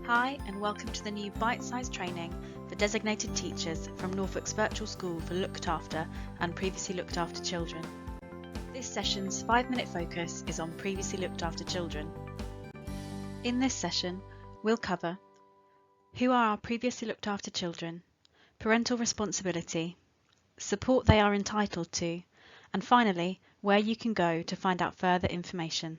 Hi and welcome to the new bite-sized training for designated teachers from Norfolk's virtual school for looked after and previously looked after children. This session's 5-minute focus is on previously looked after children. In this session, we'll cover who are our previously looked after children, parental responsibility, support they are entitled to, and finally, where you can go to find out further information.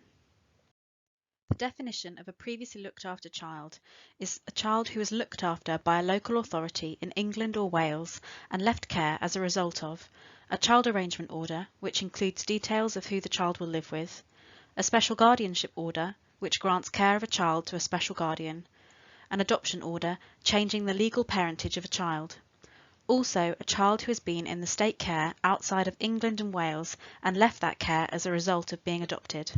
The definition of a previously looked after child is a child who is looked after by a local authority in England or Wales and left care as a result of a child arrangement order, which includes details of who the child will live with, a special guardianship order, which grants care of a child to a special guardian, an adoption order changing the legal parentage of a child. Also, a child who has been in the state care outside of England and Wales and left that care as a result of being adopted.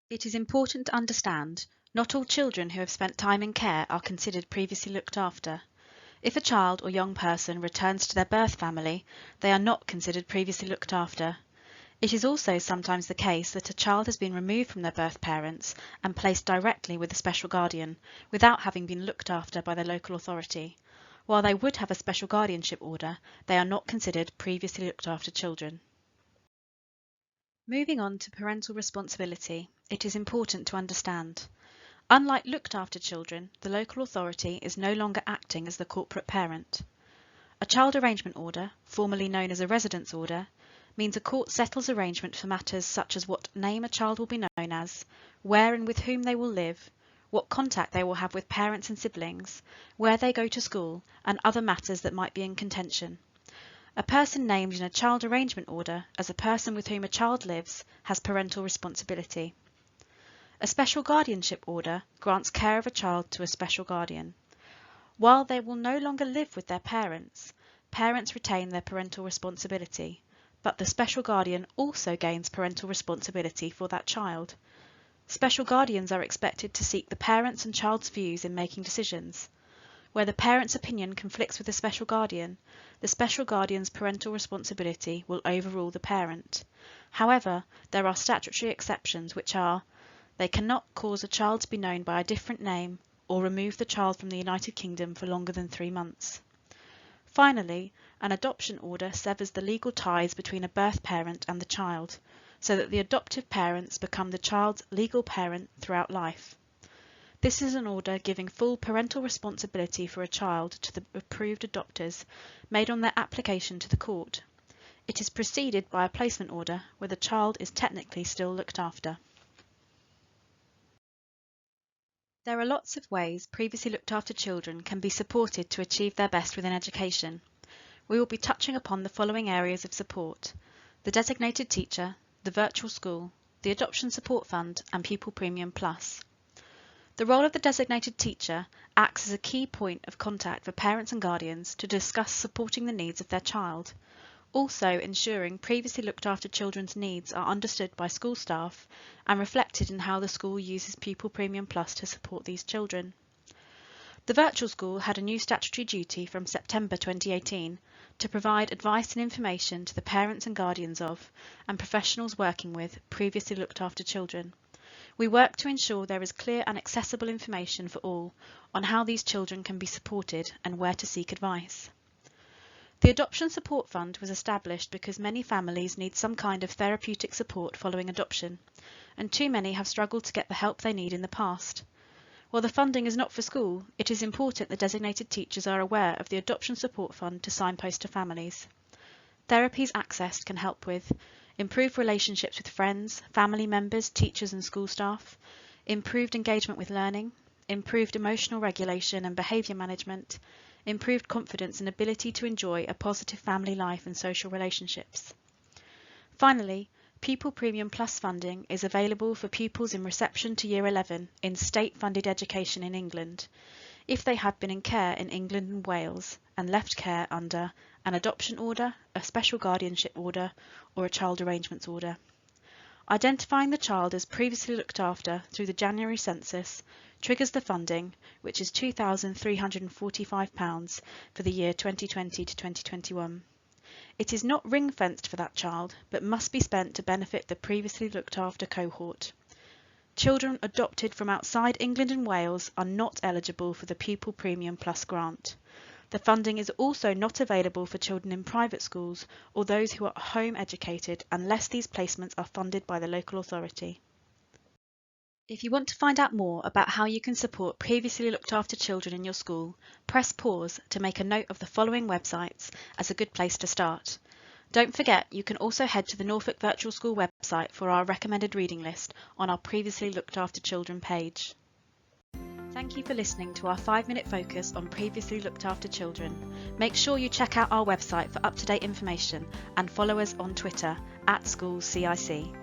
It is important to understand not all children who have spent time in care are considered previously looked after. If a child or young person returns to their birth family, they are not considered previously looked after. It is also sometimes the case that a child has been removed from their birth parents and placed directly with a special guardian without having been looked after by the local authority. While they would have a special guardianship order, they are not considered previously looked after children. Moving on to parental responsibility, it is important to understand. Unlike looked after children, the local authority is no longer acting as the corporate parent. A child arrangement order, formerly known as a residence order, means a court settles arrangement for matters such as what name a child will be known as, where and with whom they will live, what contact they will have with parents and siblings, where they go to school, and other matters that might be in contention. A person named in a child arrangement order as a person with whom a child lives has parental responsibility. A special guardianship order grants care of a child to a special guardian. While they will no longer live with their parents, parents retain their parental responsibility, but the special guardian also gains parental responsibility for that child. Special guardians are expected to seek the parents' and child's views in making decisions. Where the parent's opinion conflicts with the special guardian's parental responsibility will overrule the parent. However, there are statutory exceptions which are they cannot cause a child to be known by a different name or remove the child from the United Kingdom for longer than 3 months. Finally, an adoption order severs the legal ties between a birth parent and the child, so that the adoptive parents become the child's legal parent throughout life. This is an order giving full parental responsibility for a child to the approved adopters made on their application to the court. It is preceded by a placement order where the child is technically still looked after. There are lots of ways previously looked after children can be supported to achieve their best within education. We will be touching upon the following areas of support: the designated teacher, the virtual school, the Adoption Support Fund and Pupil Premium Plus. The role of the designated teacher acts as a key point of contact for parents and guardians to discuss supporting the needs of their child, also ensuring previously looked after children's needs are understood by school staff and reflected in how the school uses Pupil Premium Plus to support these children. The virtual school had a new statutory duty from September 2018 to provide advice and information to the parents and guardians of and professionals working with previously looked after children. We work to ensure there is clear and accessible information for all on how these children can be supported and where to seek advice. The Adoption Support Fund was established because many families need some kind of therapeutic support following adoption, and too many have struggled to get the help they need in the past. While the funding is not for school, it is important that designated teachers are aware of the Adoption Support Fund to signpost to families. Therapies accessed can help with improved relationships with friends, family members, teachers and school staff, improved engagement with learning, improved emotional regulation and behaviour management, improved confidence and ability to enjoy a positive family life and social relationships. Finally, Pupil Premium Plus funding is available for pupils in reception to Year 11 in state-funded education in England, if they have been in care in England and Wales and left care under an adoption order, a special guardianship order, or a child arrangements order. Identifying the child as previously looked after through the January census triggers the funding, which is £2,345 for the year 2020 to 2021. It is not ring-fenced for that child, but must be spent to benefit the previously looked after cohort. children adopted from outside England and Wales are not eligible for the Pupil Premium Plus grant. The funding is also not available for children in private schools or those who are home educated unless these placements are funded by the local authority. If you want to find out more about how you can support previously looked after children in your school, press pause to make a note of the following websites as a good place to start. Don't forget, you can also head to the Norfolk Virtual School website for our recommended reading list on our Previously Looked After Children page. Thank you for listening to our 5-minute focus on previously looked after children. Make sure you check out our website for up-to-date information and follow us on Twitter @SchoolsCIC.